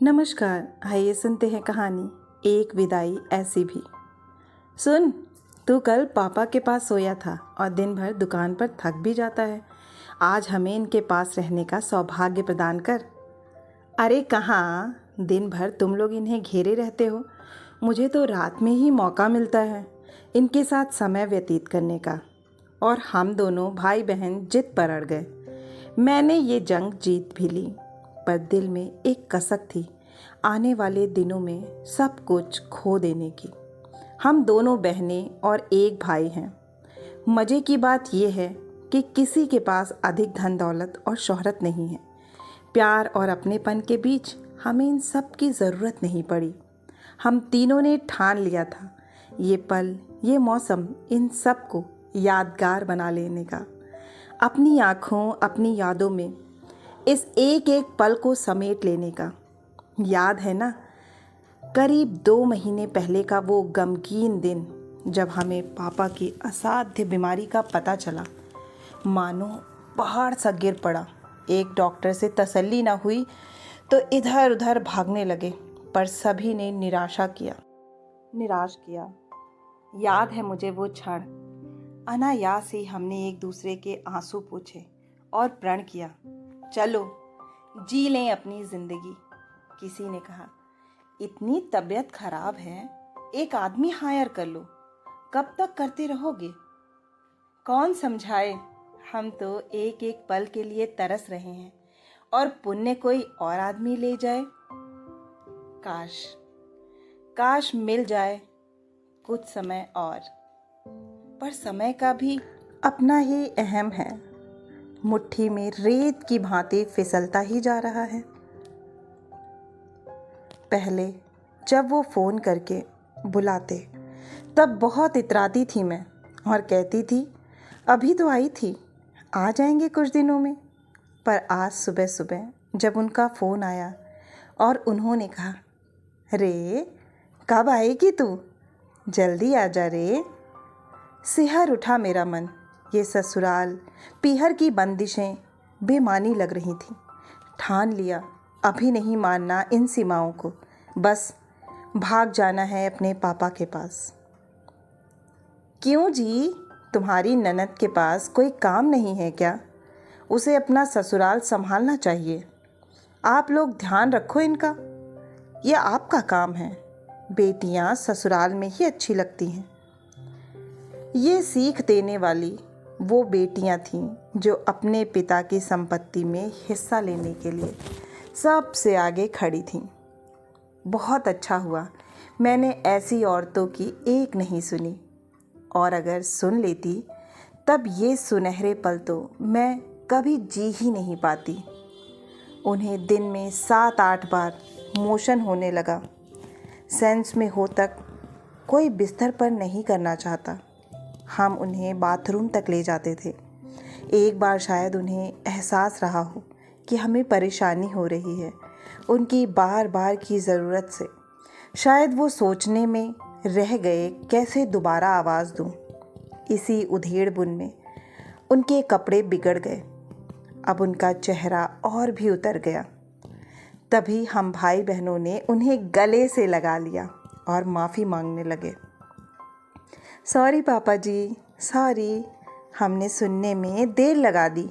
नमस्कार। आइए सुनते हैं कहानी एक विदाई ऐसी भी। सुन, तू कल पापा के पास सोया था और दिन भर दुकान पर थक भी जाता है। आज हमें इनके पास रहने का सौभाग्य प्रदान कर। अरे कहाँ, दिन भर तुम लोग इन्हें घेरे रहते हो। मुझे तो रात में ही मौका मिलता है इनके साथ समय व्यतीत करने का। और हम दोनों भाई बहन जिद पर अड़ गए। मैंने ये जंग जीत भी ली, पर दिल में एक कसक थी आने वाले दिनों में सब कुछ खो देने की। हम दोनों बहनें और एक भाई हैं। मज़े की बात यह है कि किसी के पास अधिक धन दौलत और शोहरत नहीं है। प्यार और अपनेपन के बीच हमें इन सब की ज़रूरत नहीं पड़ी। हम तीनों ने ठान लिया था ये पल, ये मौसम इन सब को यादगार बना लेने का। अपनी आँखों, अपनी यादों में इस एक एक पल को समेट लेने का। याद है ना, करीब 2 महीने पहले का वो गमगीन दिन जब हमें पापा की असाध्य बीमारी का पता चला। मानो पहाड़ सा गिर पड़ा। एक डॉक्टर से तसल्ली ना हुई तो इधर उधर भागने लगे, पर सभी ने निराश किया। याद है मुझे वो क्षण, अनायास ही हमने एक दूसरे के आंसू पूछे और प्रण किया, चलो जी लें अपनी जिंदगी। किसी ने कहा, इतनी तबीयत खराब है, एक आदमी हायर कर लो, कब तक करते रहोगे। कौन समझाए, हम तो एक एक पल के लिए तरस रहे हैं और पुण्य कोई और आदमी ले जाए। काश मिल जाए कुछ समय और, पर समय का भी अपना ही अहम है। मुट्ठी में रेत की भांति फिसलता ही जा रहा है। पहले जब वो फ़ोन करके बुलाते तब बहुत इतराती थी मैं और कहती थी, अभी तो आई थी, आ जाएंगे कुछ दिनों में। पर आज सुबह सुबह जब उनका फ़ोन आया और उन्होंने कहा, रे कब आएगी तू, जल्दी आ जा रे। सिहर उठा मेरा मन। ये ससुराल पीहर की बंदिशें बेमानी लग रही थीं। ठान लिया अभी नहीं मानना इन सीमाओं को, बस भाग जाना है अपने पापा के पास। क्यों जी, तुम्हारी ननद के पास कोई काम नहीं है क्या? उसे अपना ससुराल संभालना चाहिए। आप लोग ध्यान रखो इनका, ये आपका काम है। बेटियां ससुराल में ही अच्छी लगती हैं। ये सीख देने वाली वो बेटियां थीं जो अपने पिता की संपत्ति में हिस्सा लेने के लिए सबसे आगे खड़ी थीं। बहुत अच्छा हुआ मैंने ऐसी औरतों की एक नहीं सुनी, और अगर सुन लेती तब ये सुनहरे पल तो मैं कभी जी ही नहीं पाती। उन्हें दिन में 7-8 बार मोशन होने लगा। सेंस में हो तक कोई बिस्तर पर नहीं करना चाहता। हम उन्हें बाथरूम तक ले जाते थे। एक बार शायद उन्हें एहसास रहा हो कि हमें परेशानी हो रही है उनकी बार बार की ज़रूरत से। शायद वो सोचने में रह गए कैसे दोबारा आवाज़ दूं। इसी उधेड़-बुन में उनके कपड़े बिगड़ गए। अब उनका चेहरा और भी उतर गया। तभी हम भाई बहनों ने उन्हें गले से लगा लिया और माफ़ी मांगने लगे। सॉरी पापा जी, सॉरी, हमने सुनने में देर लगा दी,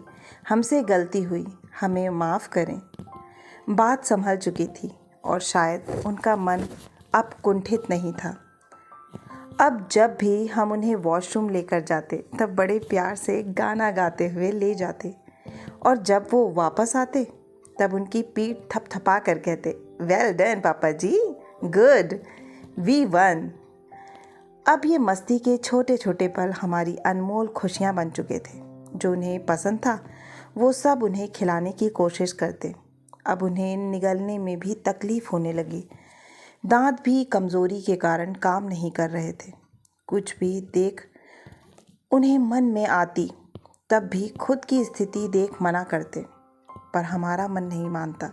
हमसे गलती हुई, हमें माफ़ करें। बात संभल चुकी थी और शायद उनका मन अब कुंठित नहीं था। अब जब भी हम उन्हें वॉशरूम लेकर जाते तब बड़े प्यार से गाना गाते हुए ले जाते, और जब वो वापस आते तब उनकी पीठ थपथपा कर कहते, वेल डन पापा जी, गुड, वी वन। अब ये मस्ती के छोटे छोटे पल हमारी अनमोल खुशियाँ बन चुके थे। जो उन्हें पसंद था वो सब उन्हें खिलाने की कोशिश करते। अब उन्हें निगलने में भी तकलीफ़ होने लगी। दांत भी कमज़ोरी के कारण काम नहीं कर रहे थे। कुछ भी देख उन्हें मन में आती तब भी खुद की स्थिति देख मना करते, पर हमारा मन नहीं मानता।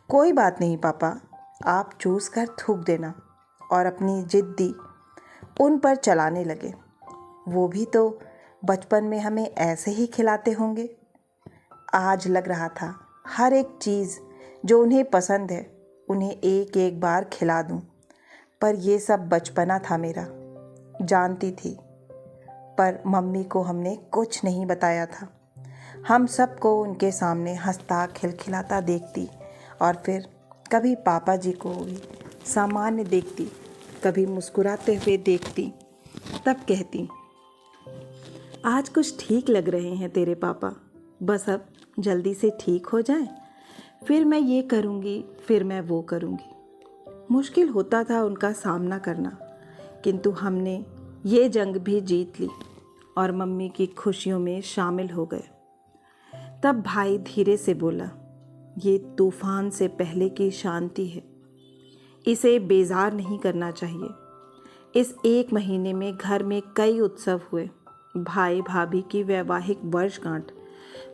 कोई बात नहीं पापा, आप चूस कर थूक देना, और अपनी जिद्दी उन पर चलाने लगे। वो भी तो बचपन में हमें ऐसे ही खिलाते होंगे। आज लग रहा था हर एक चीज़ जो उन्हें पसंद है उन्हें एक एक बार खिला दूं, पर ये सब बचपना था मेरा। जानती थी, पर मम्मी को हमने कुछ नहीं बताया था। हम सबको उनके सामने हंसता खिलखिलाता देखती और फिर कभी पापा जी को भी सामान्य देखती, कभी मुस्कुराते हुए देखती। तब कहती, आज कुछ ठीक लग रहे हैं तेरे पापा, बस अब जल्दी से ठीक हो जाए, फिर मैं ये करूँगी, फिर मैं वो करूँगी। मुश्किल होता था उनका सामना करना, किंतु हमने ये जंग भी जीत ली और मम्मी की खुशियों में शामिल हो गए। तब भाई धीरे से बोला, ये तूफान से पहले की शांति है, इसे बेजार नहीं करना चाहिए। इस 1 महीने में घर में कई उत्सव हुए। भाई भाभी की वैवाहिक वर्षगांठ,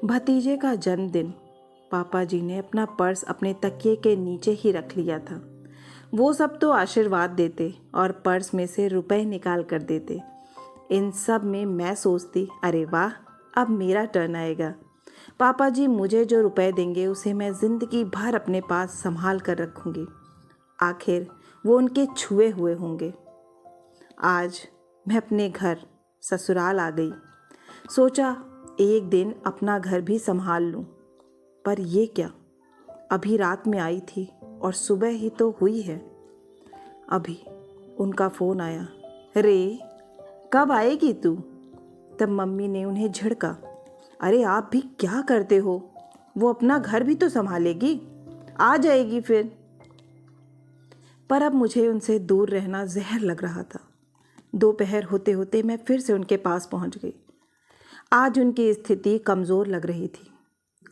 भतीजे का जन्मदिन। पापा जी ने अपना पर्स अपने तकिए के नीचे ही रख लिया था। वो सब तो आशीर्वाद देते और पर्स में से रुपए निकाल कर देते। इन सब में मैं सोचती, अरे वाह, अब मेरा टर्न आएगा। पापा जी मुझे जो रुपए देंगे उसे मैं ज़िंदगी भर अपने पास संभाल कर रखूँगी। आखिर वो उनके छुए हुए होंगे। आज मैं अपने घर ससुराल आ गई। सोचा एक दिन अपना घर भी संभाल लूँ, पर ये क्या, अभी रात में आई थी और सुबह ही तो हुई है। अभी उनका फ़ोन आया, रे कब आएगी तू? तब मम्मी ने उन्हें झिड़का, अरे आप भी क्या करते हो, वो अपना घर भी तो संभालेगी, आ जाएगी फिर। पर अब मुझे उनसे दूर रहना जहर लग रहा था। दोपहर होते होते मैं फिर से उनके पास पहुंच गई। आज उनकी स्थिति कमज़ोर लग रही थी।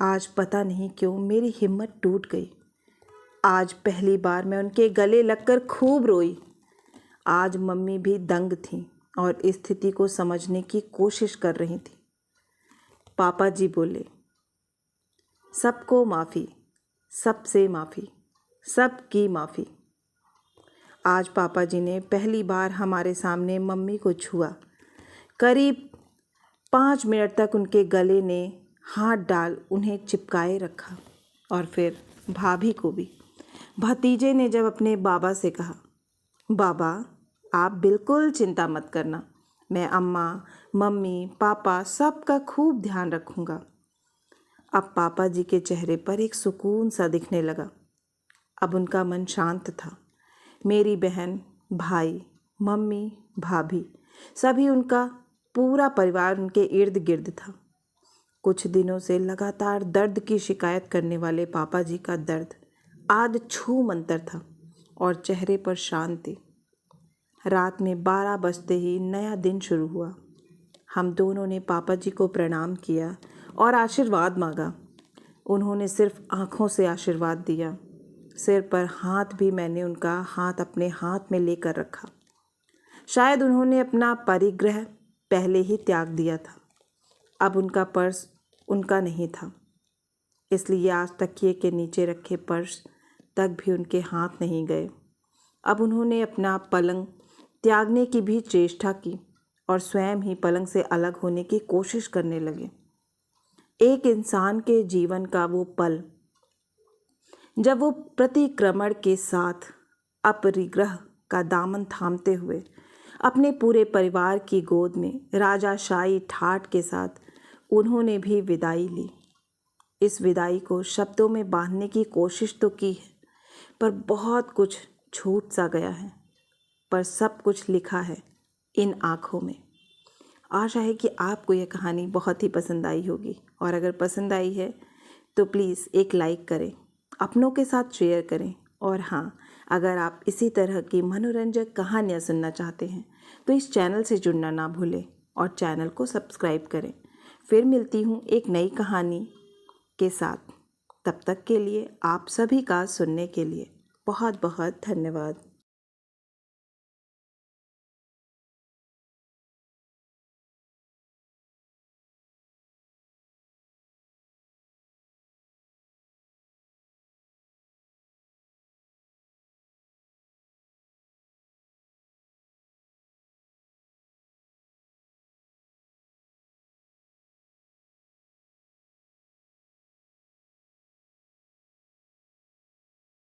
आज पता नहीं क्यों मेरी हिम्मत टूट गई। आज पहली बार मैं उनके गले लगकर खूब रोई। आज मम्मी भी दंग थीं और स्थिति को समझने की कोशिश कर रही थी। पापा जी बोले, सबको माफ़ी, सबसे माफ़ी, सबकी माफ़ी। आज पापा जी ने पहली बार हमारे सामने मम्मी को छुआ। करीब 5 मिनट तक उनके गले ने हाथ डाल उन्हें चिपकाए रखा और फिर भाभी को भी। भतीजे ने जब अपने बाबा से कहा, बाबा आप बिल्कुल चिंता मत करना, मैं अम्मा, मम्मी, पापा सबका खूब ध्यान रखूँगा। अब पापा जी के चेहरे पर एक सुकून सा दिखने लगा। अब उनका मन शांत था। मेरी बहन, भाई, मम्मी, भाभी, सभी, उनका पूरा परिवार उनके इर्द गिर्द था। कुछ दिनों से लगातार दर्द की शिकायत करने वाले पापा जी का दर्द आज छू मंतर था और चेहरे पर शांति। रात में 12 बजते ही नया दिन शुरू हुआ। हम दोनों ने पापा जी को प्रणाम किया और आशीर्वाद मांगा। उन्होंने सिर्फ आँखों से आशीर्वाद दिया। सिर पर हाथ भी मैंने उनका हाथ अपने हाथ में लेकर रखा। शायद उन्होंने अपना परिग्रह पहले ही त्याग दिया था। अब उनका पर्स उनका नहीं था, इसलिए आज तकिए के नीचे रखे पर्स तक भी उनके हाथ नहीं गए। अब उन्होंने अपना पलंग त्यागने की भी चेष्टा की और स्वयं ही पलंग से अलग होने की कोशिश करने लगे। एक इंसान के जीवन का वो पल जब वो प्रतिक्रमण के साथ अपरिग्रह का दामन थामते हुए अपने पूरे परिवार की गोद में राजाशाही ठाठ के साथ उन्होंने भी विदाई ली। इस विदाई को शब्दों में बांधने की कोशिश तो की है, पर बहुत कुछ छूट सा गया है, पर सब कुछ लिखा है इन आँखों में। आशा है कि आपको यह कहानी बहुत ही पसंद आई होगी, और अगर पसंद आई है तो प्लीज़ एक लाइक करें, अपनों के साथ शेयर करें। और हाँ, अगर आप इसी तरह की मनोरंजक कहानियाँ सुनना चाहते हैं तो इस चैनल से जुड़ना ना भूलें और चैनल को सब्सक्राइब करें। फिर मिलती हूँ एक नई कहानी के साथ। तब तक के लिए आप सभी का सुनने के लिए बहुत बहुत धन्यवाद।